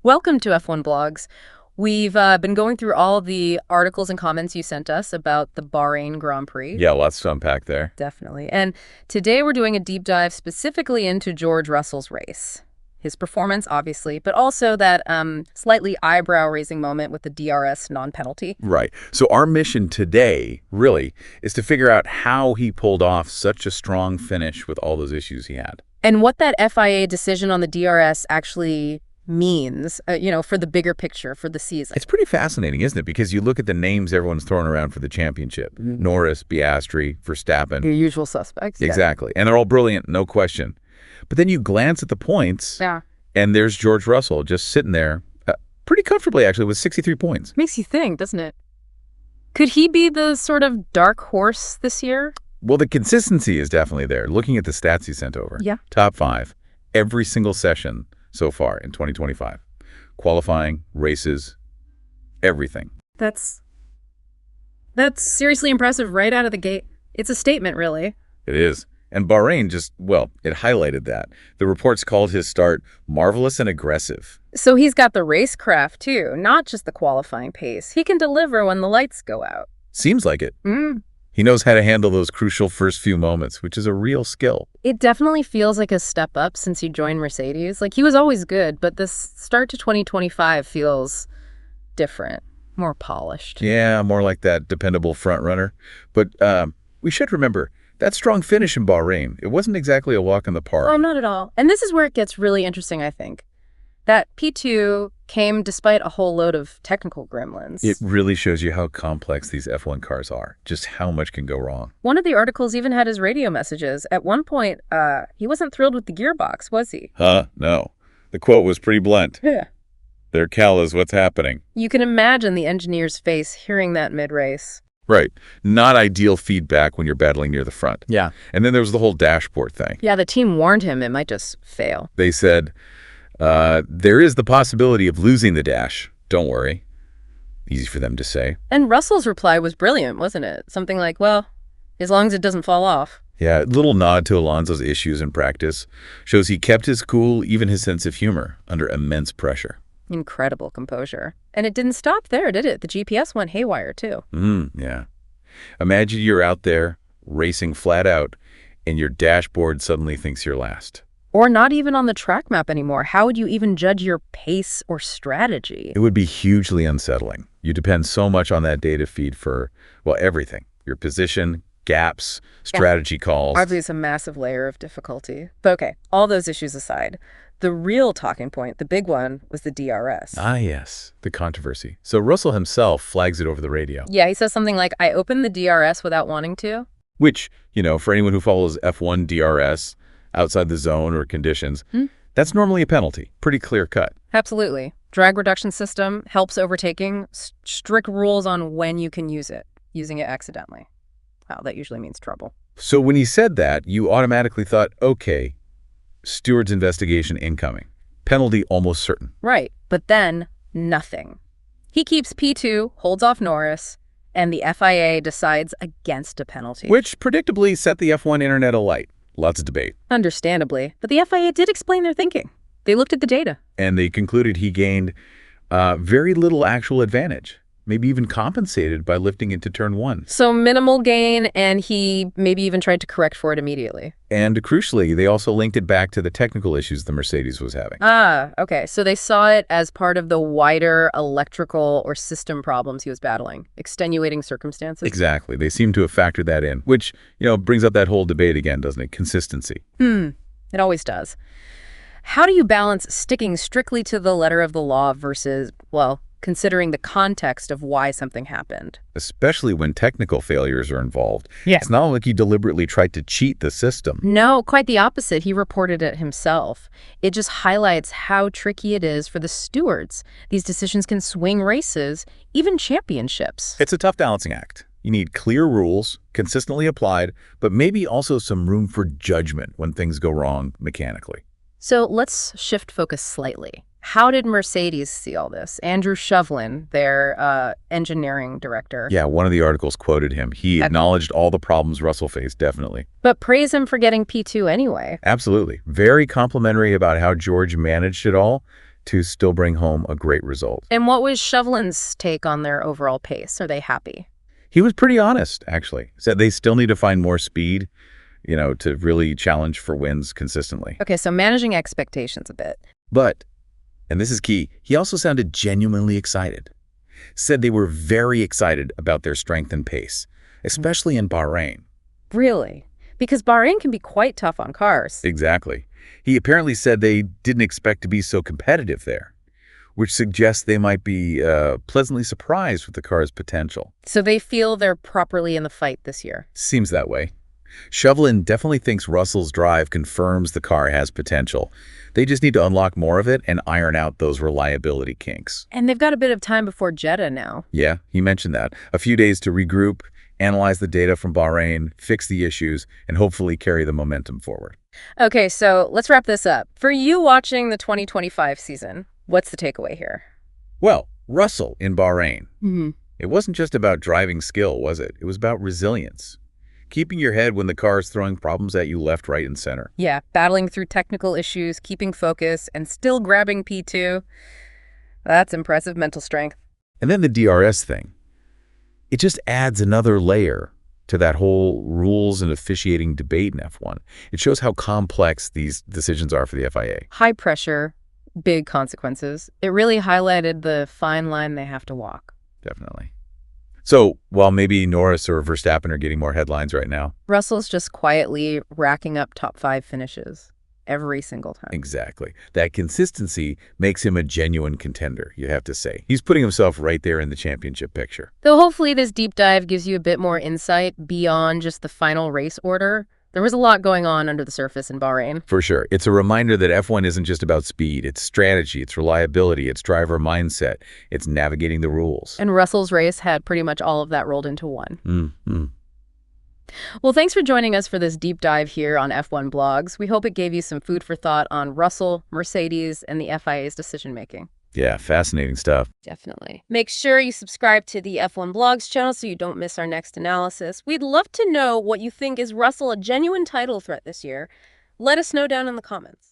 Welcome to F1 Blogs. We've been going through all the articles and comments you sent us about the Bahrain Grand Prix. Yeah, lots to unpack there. Definitely. And today we're doing a deep dive specifically into George Russell's race. His performance, obviously, but also that slightly eyebrow-raising moment with the DRS non-penalty. Right. So our mission today, really, is to figure out how he pulled off such a strong finish with all those issues he had. And what that FIA decision on the DRS actually means, for the bigger picture, for the season. It's pretty fascinating, isn't it? Because you look at the names everyone's throwing around for the championship. Norris, Piastri, Verstappen. Your usual suspects. Exactly. Yeah. And they're all brilliant, no question. But then you glance at the points, and there's George Russell just sitting there pretty comfortably, actually, with 63 points. Makes you think, doesn't it? Could he be the sort of dark horse this year? Well, the consistency is definitely there. Looking at the stats he sent over. Yeah. Top 5, every single session so far in 2025. Qualifying, races, everything. That's seriously impressive right out of the gate. It's a statement, really. It is. And Bahrain it highlighted that. The reports called his start marvelous and aggressive. So he's got the racecraft, too, not just the qualifying pace. He can deliver when the lights go out. Seems like it. He knows how to handle those crucial first few moments, which is a real skill. It definitely feels like a step up since he joined Mercedes. Like, he was always good, but this start to 2025 feels different, more polished. Yeah, more like that dependable front runner. But we should remember, that strong finish in Bahrain, it wasn't exactly a walk in the park. Oh, not at all. And this is where it gets really interesting, I think. That P2 came despite a whole load of technical gremlins. It really shows you how complex these F1 cars are, just how much can go wrong. One of the articles even had his radio messages. At one point, he wasn't thrilled with the gearbox, was he? No. The quote was pretty blunt. Yeah. Their cal is what's happening. You can imagine the engineer's face hearing that mid-race. Right. Not ideal feedback when you're battling near the front. Yeah. And then there was the whole dashboard thing. Yeah, the team warned him it might just fail. They said, there is the possibility of losing the dash. Don't worry. Easy for them to say. And Russell's reply was brilliant, wasn't it? Something like, well, as long as it doesn't fall off. Yeah, a little nod to Alonso's issues in practice. Shows he kept his cool, even his sense of humor, under immense pressure. Incredible composure. And it didn't stop there, did it? The GPS went haywire, too. Yeah. Imagine you're out there, racing flat out, and your dashboard suddenly thinks you're last. Or not even on the track map anymore. How would you even judge your pace or strategy? It would be hugely unsettling. You depend so much on that data feed for, everything. Your position, gaps, strategy calls. Obviously, a massive layer of difficulty. But okay, all those issues aside, the real talking point, the big one, was the DRS. Ah, yes, the controversy. So Russell himself flags it over the radio. Yeah, he says something like, I opened the DRS without wanting to. Which, for anyone who follows F1 DRS outside the zone or conditions, that's normally a penalty. Pretty clear cut. Absolutely. Drag reduction system helps overtaking. Strict rules on when you can use it. Using it accidentally. Wow, that usually means trouble. So when he said that, you automatically thought, okay, Stewart's investigation incoming. Penalty almost certain. Right. But then, nothing. He keeps P2, holds off Norris, and the FIA decides against a penalty. Which predictably set the F1 internet alight. Lots of debate. Understandably. But the FIA did explain their thinking. They looked at the data. And they concluded he gained very little actual advantage. Maybe even compensated by lifting into turn 1. So minimal gain, and he maybe even tried to correct for it immediately. And crucially, they also linked it back to the technical issues the Mercedes was having. Ah, okay. So they saw it as part of the wider electrical or system problems he was battling. Extenuating circumstances. Exactly. They seem to have factored that in, which, brings up that whole debate again, doesn't it? Consistency. It always does. How do you balance sticking strictly to the letter of the law versus, considering the context of why something happened? Especially when technical failures are involved. Yeah. It's not like he deliberately tried to cheat the system. No, quite the opposite. He reported it himself. It just highlights how tricky it is for the stewards. These decisions can swing races, even championships. It's a tough balancing act. You need clear rules, consistently applied, but maybe also some room for judgment when things go wrong mechanically. So let's shift focus slightly. How did Mercedes see all this? Andrew Shovlin, their engineering director. Yeah, one of the articles quoted him. He acknowledged all the problems Russell faced, definitely. But praise him for getting P2 anyway. Absolutely. Very complimentary about how George managed it all. to still bring home a great result. And what was Chauvelin's take on their overall pace? Are they happy? He was pretty honest, actually. Said they still need to find more speed, to really challenge for wins consistently. Okay, so managing expectations a bit. But, and this is key, he also sounded genuinely excited. Said they were very excited about their strength and pace, especially in Bahrain. Really? Because Bahrain can be quite tough on cars. Exactly. He apparently said they didn't expect to be so competitive there, which suggests they might be pleasantly surprised with the car's potential. So they feel they're properly in the fight this year. Seems that way. Chauvelin definitely thinks Russell's drive confirms the car has potential. They just need to unlock more of it and iron out those reliability kinks. And they've got a bit of time before Jeddah now. Yeah, he mentioned that. A few days to regroup, analyze the data from Bahrain, fix the issues, and hopefully carry the momentum forward. Okay, so let's wrap this up. For you watching the 2025 season, what's the takeaway here? Well, Russell in Bahrain. It wasn't just about driving skill, was it? It was about resilience. Keeping your head when the car is throwing problems at you left, right, and center. Yeah, battling through technical issues, keeping focus, and still grabbing P2. That's impressive mental strength. And then the DRS thing. It just adds another layer to that whole rules and officiating debate in F1. It shows how complex these decisions are for the FIA. High pressure, big consequences. It really highlighted the fine line they have to walk. Definitely. So while maybe Norris or Verstappen are getting more headlines right now, Russell's just quietly racking up top 5 finishes every single time. Exactly. That consistency makes him a genuine contender, you have to say. He's putting himself right there in the championship picture. Though hopefully this deep dive gives you a bit more insight beyond just the final race order. There was a lot going on under the surface in Bahrain. For sure. It's a reminder that F1 isn't just about speed. It's strategy, it's reliability, it's driver mindset, it's navigating the rules. And Russell's race had pretty much all of that rolled into one. Well, thanks for joining us for this deep dive here on F1 Blogs. We hope it gave you some food for thought on Russell, Mercedes, and the FIA's decision-making. Yeah, fascinating stuff. Definitely. Make sure you subscribe to the F1 Blogs channel so you don't miss our next analysis. We'd love to know what you think. Is Russell a genuine title threat this year? Let us know down in the comments.